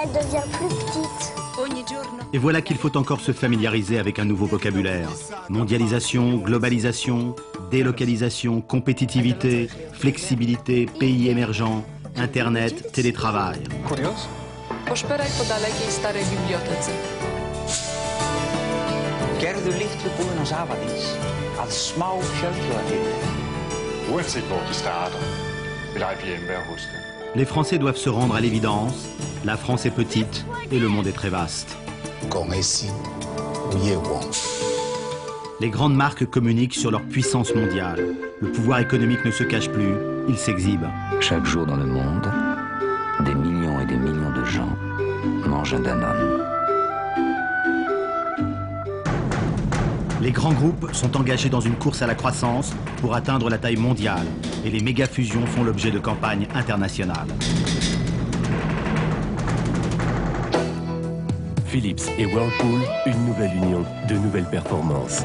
Elle devient plus petite. Et voilà qu'il faut encore se familiariser avec un nouveau vocabulaire. Mondialisation, globalisation, délocalisation, compétitivité, flexibilité, pays émergents, Internet, télétravail. Pošperaj po dalekej starej bibliotece. Gerðu litlu búðina Zavadís að smá fjölþjóðafyrirtæki. Uanset hvor de starter, vil IBM være hos dem. Les Français doivent se rendre à l'évidence. La France est petite et le monde est très vaste. Les grandes marques communiquent sur leur puissance mondiale. Le pouvoir économique ne se cache plus, il s'exhibe. Chaque jour dans le monde, des millions et des millions de gens mangent un Danone. Les grands groupes sont engagés dans une course à la croissance pour atteindre la taille mondiale. Et les méga-fusions font l'objet de campagnes internationales. Philips et Whirlpool, une nouvelle union, de nouvelles performances.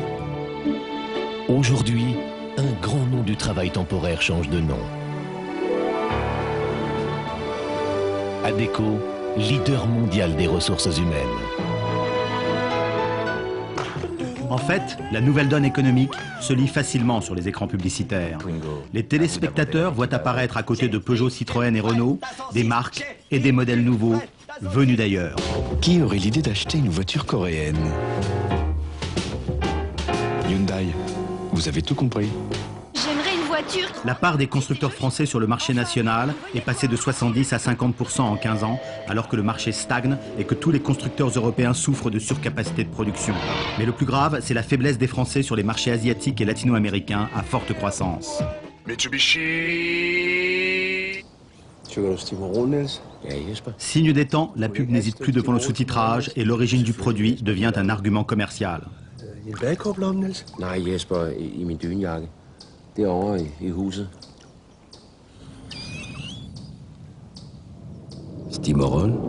Aujourd'hui, un grand nom du travail temporaire change de nom. Adecco, leader mondial des ressources humaines. En fait, la nouvelle donne économique se lit facilement sur les écrans publicitaires. Les téléspectateurs voient apparaître à côté de Peugeot, Citroën et Renault des marques et des modèles nouveaux venus d'ailleurs. Qui aurait l'idée d'acheter une voiture coréenne? Hyundai, vous avez tout compris. J'aimerais une voiture. La part des constructeurs français sur le marché national est passée de 70 à 50% en 15 ans, alors que le marché stagne et que tous les constructeurs européens souffrent de surcapacité de production. Mais le plus grave, c'est la faiblesse des Français sur les marchés asiatiques et latino-américains à forte croissance. Mitsubishi. Signe des temps, la pub n'hésite plus devant le sous-titrage et l'origine du produit devient un argument commercial. Nej, Jesper, i min dynjakke. Derovre i huset. Stimoron,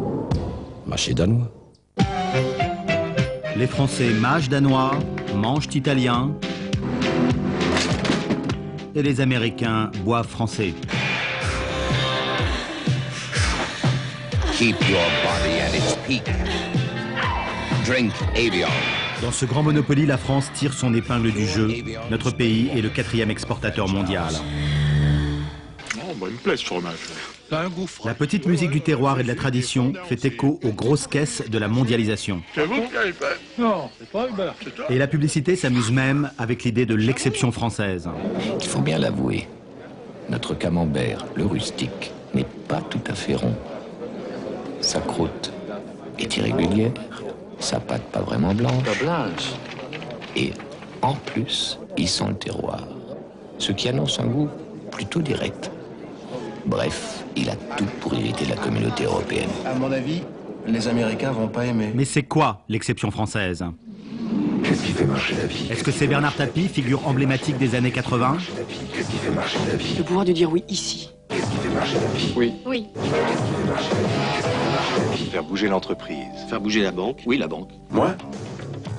marché danois. Les Français mâchent danois, mangent italien et les Américains boivent français. Keep your body at its peak. Drink Avion. Dans ce grand Monopoly, la France tire son épingle du jeu. Notre pays est le 4e exportateur mondial. Oh, bah, il me plaît ce fromage. La petite musique du terroir et de la tradition fait écho aux grosses caisses de la mondialisation. C'est vous qui avez fait? Non, c'est pas Hubert, c'est toi. Et la publicité s'amuse même avec l'idée de l'exception française. Il faut bien l'avouer, notre camembert, le rustique, n'est pas tout à fait rond. Sa croûte est irrégulière, sa pâte pas vraiment blanche. Pas blanche. Et en plus, il sent le terroir, ce qui annonce un goût plutôt direct. Bref, il a tout pour irriter la communauté européenne. À mon avis, les Américains vont pas aimer. Mais c'est quoi l'exception française? Qu'est-ce qui fait marcher la vie? Est-ce que c'est Bernard Tapie, figure emblématique des années 80? Qu'est-ce qui fait marcher la vie? Le pouvoir de dire oui ici. Qu'est-ce qui fait marcher la vie? Oui. Oui. Qu'est-ce qui fait marcher la vie? Qu'est-ce qui fait marcher la vie? Faire bouger l'entreprise. Faire bouger la banque? Oui, la banque. Moi?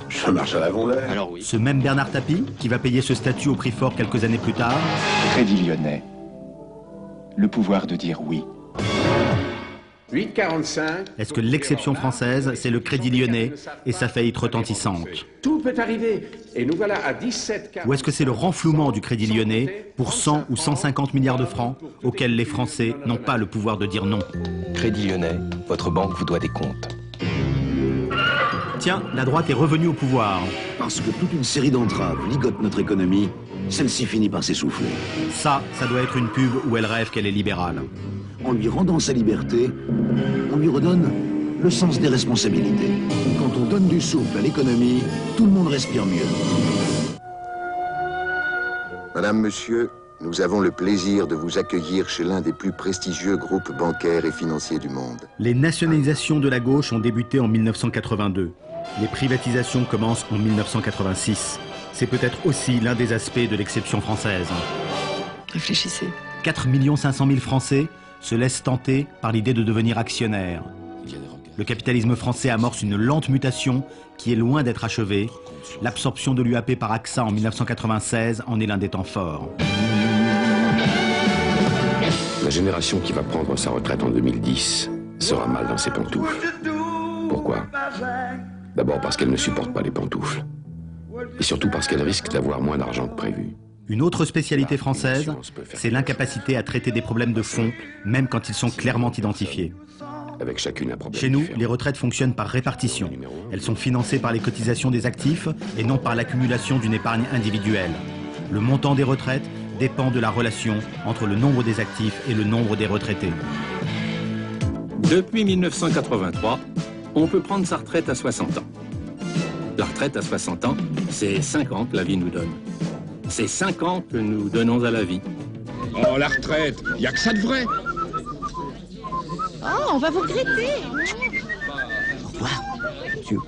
Je marche à la Vendée. Alors oui. Ce même Bernard Tapie, qui va payer ce statut au prix fort quelques années plus tard. Crédit Lyonnais. Le pouvoir de dire oui. 8,45. Est-ce que l'exception française, c'est le Crédit Lyonnais et sa faillite retentissante? Tout peut arriver. Et nous voilà à 17. Ou est-ce que c'est le renflouement du Crédit Lyonnais pour 100 ou 150 milliards de francs auxquels les Français n'ont pas le pouvoir de dire non? Crédit Lyonnais, votre banque vous doit des comptes. Tiens, la droite est revenue au pouvoir. Parce que toute une série d'entraves ligote notre économie, celle-ci finit par s'essouffler. Ça doit être une pub où elle rêve qu'elle est libérale. En lui rendant sa liberté, on lui redonne le sens des responsabilités. Quand on donne du souffle à l'économie, tout le monde respire mieux. Madame, Monsieur, nous avons le plaisir de vous accueillir chez l'un des plus prestigieux groupes bancaires et financiers du monde. Les nationalisations de la gauche ont débuté en 1982. Les privatisations commencent en 1986. C'est peut-être aussi l'un des aspects de l'exception française. Réfléchissez. 4 500 000 Français se laissent tenter par l'idée de devenir actionnaires. Le capitalisme français amorce une lente mutation qui est loin d'être achevée. L'absorption de l'UAP par AXA en 1996 en est l'un des temps forts. La génération qui va prendre sa retraite en 2010 sera mal dans ses pantoufles. Pourquoi? D'abord parce qu'elle ne supporte pas les pantoufles. Et surtout parce qu'elle risque d'avoir moins d'argent que prévu. Une autre spécialité française, c'est l'incapacité à traiter des problèmes de fond, même quand ils sont clairement identifiés. Avec chacune un problème Chez nous, différent. les retraites fonctionnent par répartition. Elles sont financées par les cotisations des actifs et non par l'accumulation d'une épargne individuelle. Le montant des retraites dépend de la relation entre le nombre des actifs et le nombre des retraités. Depuis 1983, on peut prendre sa retraite à 60 ans. La retraite à 60 ans, c'est 5 ans que la vie nous donne. C'est 5 ans que nous donnons à la vie. Oh, la retraite, il n'y a que ça de vrai. Oh, on va vous regretter. Au revoir, monsieur.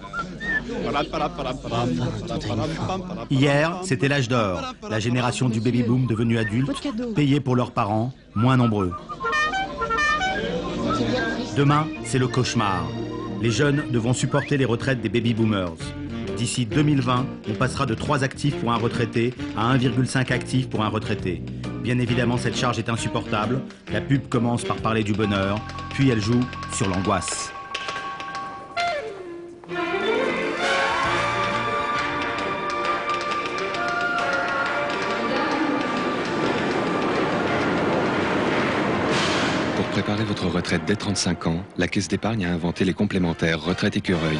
Hier, c'était l'âge d'or, la génération du baby-boom devenu adulte, payés pour leurs parents, moins nombreux. Demain, c'est le cauchemar. Les jeunes devront supporter les retraites des baby-boomers. D'ici 2020, on passera de 3 actifs pour un retraité à 1,5 actifs pour un retraité. Bien évidemment, cette charge est insupportable. La pub commence par parler du bonheur, puis elle joue sur l'angoisse. Pour préparer votre retraite dès 35 ans, la Caisse d'épargne a inventé les complémentaires retraite écureuil.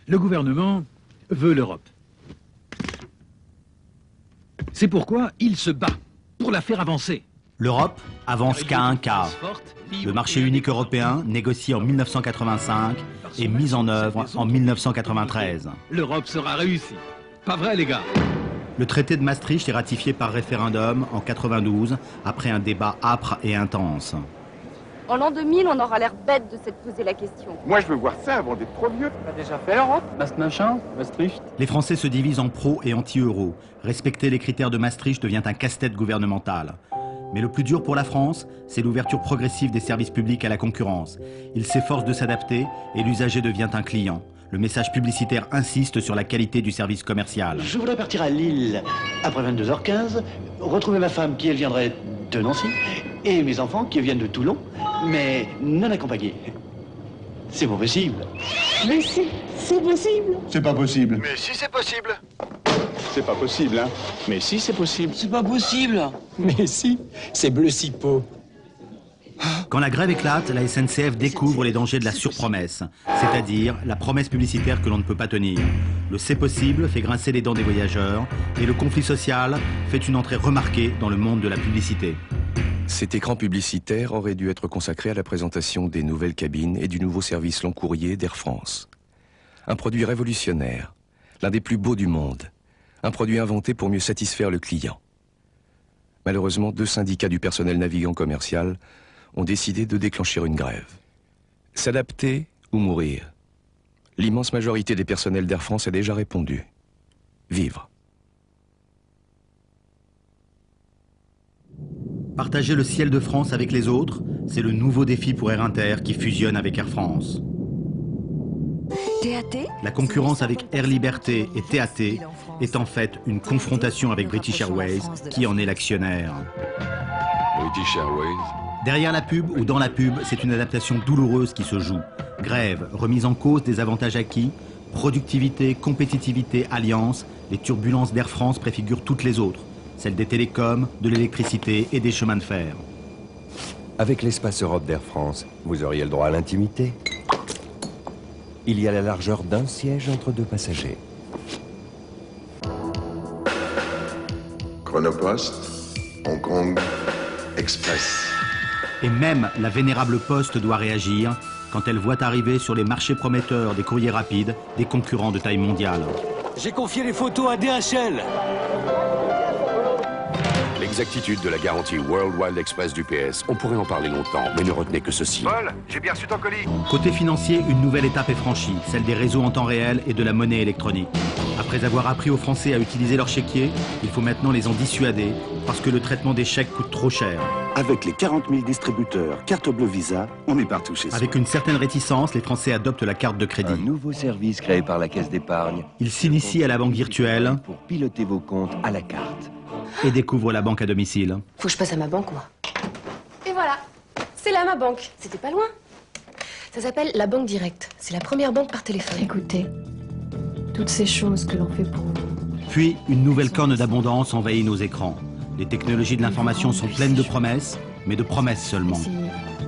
Le gouvernement veut l'Europe. C'est pourquoi il se bat pour la faire avancer. L'Europe avance qu'à un quart. Le marché unique européen, négocié en 1985, est mis en œuvre en 1993. L'Europe sera réussie. Pas vrai, les gars? Le traité de Maastricht est ratifié par référendum en 92, après un débat âpre et intense. En l'an 2000, on aura l'air bête de s'être posé la question. Moi, je veux voir ça avant d'être trop vieux. On a déjà fait l'Europe. Maastricht. Les Français se divisent en pro et anti-euro. Respecter les critères de Maastricht devient un casse-tête gouvernemental. Mais le plus dur pour la France, c'est l'ouverture progressive des services publics à la concurrence. Il s'efforce de s'adapter et l'usager devient un client. Le message publicitaire insiste sur la qualité du service commercial. Je voudrais partir à Lille après 22h15, retrouver ma femme qui, elle, viendrait de Nancy, et mes enfants qui viennent de Toulon, mais non accompagnés. C'est pas possible. Mais si, c'est possible. C'est pas possible. Mais si c'est possible. C'est pas possible, hein. Mais si, c'est possible. C'est pas possible. Mais si, c'est bleu cipo. Quand la grève éclate, la SNCF découvre les dangers de la surpromesse, c'est-à-dire la promesse publicitaire que l'on ne peut pas tenir. Le c'est possible fait grincer les dents des voyageurs et le conflit social fait une entrée remarquée dans le monde de la publicité. Cet écran publicitaire aurait dû être consacré à la présentation des nouvelles cabines et du nouveau service long courrier d'Air France. Un produit révolutionnaire, l'un des plus beaux du monde, un produit inventé pour mieux satisfaire le client. Malheureusement, 2 syndicats du personnel navigant commercial ont décidé de déclencher une grève. S'adapter ou mourir. L'immense majorité des personnels d'Air France a déjà répondu. Vivre. Partager le ciel de France avec les autres, c'est le nouveau défi pour Air Inter qui fusionne avec Air France. TAT ? La concurrence avec Air Liberté et TAT est en fait une confrontation avec British Airways qui en est l'actionnaire. British Airways. Derrière la pub ou dans la pub, c'est une adaptation douloureuse qui se joue. Grève, remise en cause des avantages acquis, productivité, compétitivité, alliance, les turbulences d'Air France préfigurent toutes les autres, celles des télécoms, de l'électricité et des chemins de fer. Avec l'espace Europe d'Air France, vous auriez le droit à l'intimité. Il y a la largeur d'un siège entre 2 passagers. Chronopost, Hong Kong, Express. Et même la vénérable Poste doit réagir quand elle voit arriver sur les marchés prometteurs des courriers rapides des concurrents de taille mondiale. J'ai confié les photos à DHL. L'exactitude de la garantie Worldwide Express du PS, on pourrait en parler longtemps, mais ne retenez que ceci. Paul, j'ai bien reçu ton colis. Côté financier, une nouvelle étape est franchie, celle des réseaux en temps réel et de la monnaie électronique. Après avoir appris aux Français à utiliser leur chéquier, il faut maintenant les en dissuader, parce que le traitement des chèques coûte trop cher. Avec les 40 000 distributeurs carte bleue Visa, on est partout chez soi. Avec une certaine réticence, les Français adoptent la carte de crédit. Un nouveau service créé par la Caisse d'épargne. Ils s'initient à la banque virtuelle. Pour piloter vos comptes à la carte. et découvre la banque à domicile. Faut que je passe à ma banque, moi. Et voilà, c'est là ma banque. C'était pas loin. Ça s'appelle la banque directe. C'est la première banque par téléphone. Écoutez, toutes ces choses que l'on fait pour vous. Puis, une nouvelle corne d'abondance envahit nos écrans. Les technologies de l'information sont pleines de promesses, mais de promesses seulement.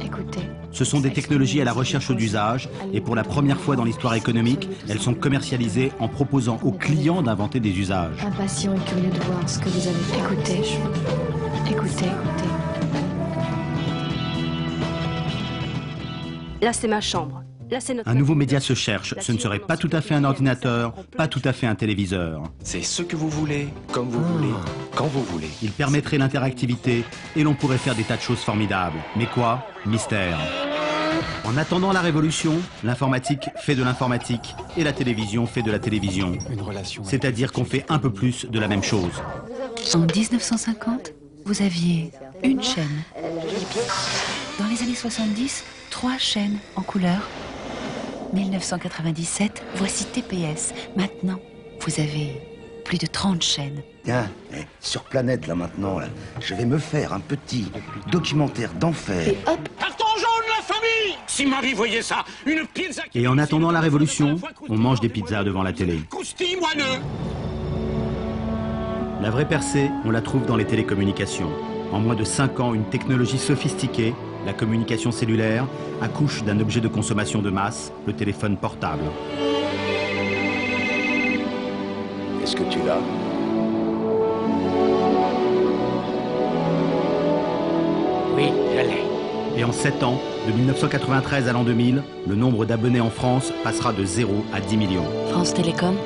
Écoutez. Ce sont des technologies à la recherche d'usage, et pour la première fois dans l'histoire économique, elles sont commercialisées en proposant aux clients d'inventer des usages. Impatient et curieux de voir ce que vous avez fait. Écoutez, écoutez. Là, c'est ma chambre. Là, c'est notre... Un nouveau média se cherche. Ce ne serait pas tout à fait un ordinateur, pas tout à fait un téléviseur. C'est ce que vous voulez, comme vous voulez, quand vous voulez. Il permettrait l'interactivité et l'on pourrait faire des tas de choses formidables. Mais quoi? Mystère. En attendant la révolution, l'informatique fait de l'informatique et la télévision fait de la télévision. C'est-à-dire qu'on fait un peu plus de la même chose. En 1950, vous aviez une chaîne. Dans les années 70, 3 chaînes en couleur. 1997, voici TPS. Maintenant, vous avez plus de 30 chaînes. Tiens, sur Planète, là, maintenant, là, je vais me faire un petit documentaire d'enfer. Et hop! Carton jaune, la famille! Si Marie voyait ça, une pizza... Et en attendant la révolution, on mange des pizzas devant la télé. Croustille moelleux! La vraie percée, on la trouve dans les télécommunications. En moins de 5 ans, une technologie sophistiquée, la communication cellulaire, accouche d'un objet de consommation de masse, le téléphone portable. Est-ce que tu l'as? Oui, je l'ai. Et en 7 ans, de 1993 à l'an 2000, le nombre d'abonnés en France passera de 0 à 10 millions. France Télécom,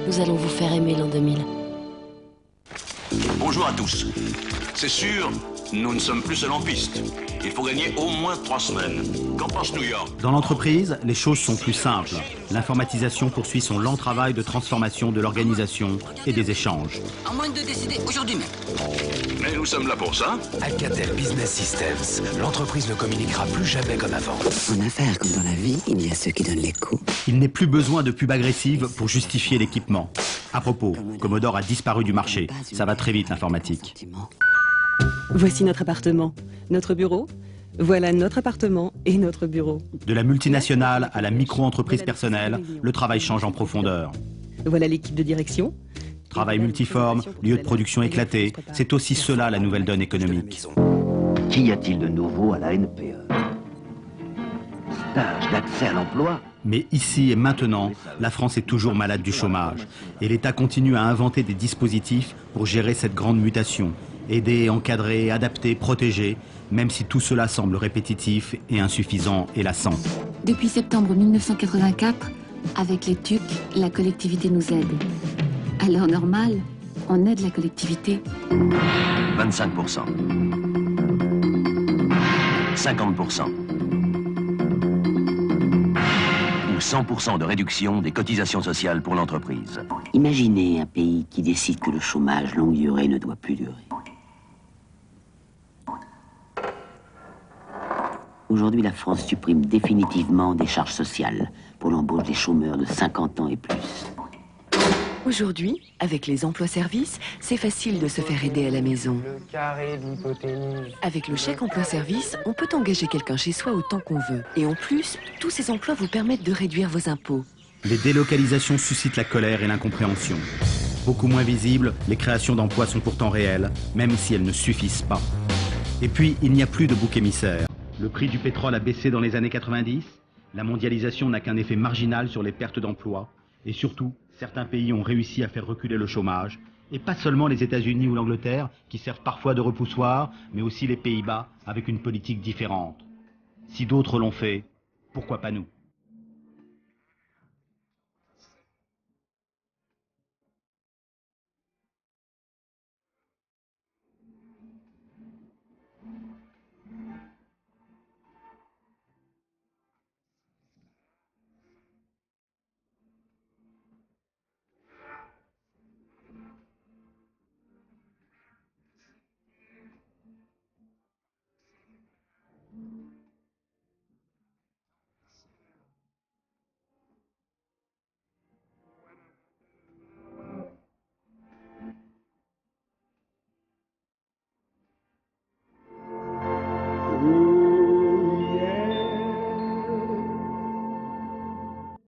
nous allons vous faire aimer l'an 2000. Bonjour à tous. C'est sûr, nous ne sommes plus seuls en piste. Il faut gagner au moins 3 semaines. Qu'en pense New York? Dans l'entreprise, les choses sont plus simples. L'informatisation poursuit son lent travail de transformation de l'organisation et des échanges. À moins de décider aujourd'hui même. Mais nous sommes là pour ça. Alcatel Business Systems. L'entreprise ne communiquera plus jamais comme avant. En affaires comme dans la vie, il y a ceux qui donnent les coups. Il n'est plus besoin de pubs agressives pour justifier l'équipement. À propos, Commodore a disparu du marché. Ça va très vite, l'informatique. Voici notre appartement, notre bureau. Voilà notre appartement et notre bureau. De la multinationale à la micro-entreprise personnelle, le travail change en profondeur. Voilà l'équipe de direction. Travail multiforme, lieu de production éclaté, c'est aussi cela la nouvelle donne économique. Qu'y a-t-il de nouveau à la NPE? Stage d'accès à l'emploi? Mais ici et maintenant, la France est toujours malade du chômage. Et l'État continue à inventer des dispositifs pour gérer cette grande mutation. Aider, encadrer, adapter, protéger, même si tout cela semble répétitif et insuffisant et lassant. Depuis septembre 1984, avec les TUC, la collectivité nous aide. À l'heure normale, on aide la collectivité. 25%. 50%. Ou 100% de réduction des cotisations sociales pour l'entreprise. Imaginez un pays qui décide que le chômage longue durée ne doit plus durer. Aujourd'hui, la France supprime définitivement des charges sociales pour l'embauche des chômeurs de 50 ans et plus. Aujourd'hui, avec les emplois-services, c'est facile de se faire aider à la maison. Avec le chèque emploi-service, on peut engager quelqu'un chez soi autant qu'on veut. Et en plus, tous ces emplois vous permettent de réduire vos impôts. Les délocalisations suscitent la colère et l'incompréhension. Beaucoup moins visibles, les créations d'emplois sont pourtant réelles, même si elles ne suffisent pas. Et puis, il n'y a plus de bouc émissaire. Le prix du pétrole a baissé dans les années 90, la mondialisation n'a qu'un effet marginal sur les pertes d'emplois, et surtout, certains pays ont réussi à faire reculer le chômage, et pas seulement les États-Unis ou l'Angleterre, qui servent parfois de repoussoir, mais aussi les Pays-Bas, avec une politique différente. Si d'autres l'ont fait, pourquoi pas nous?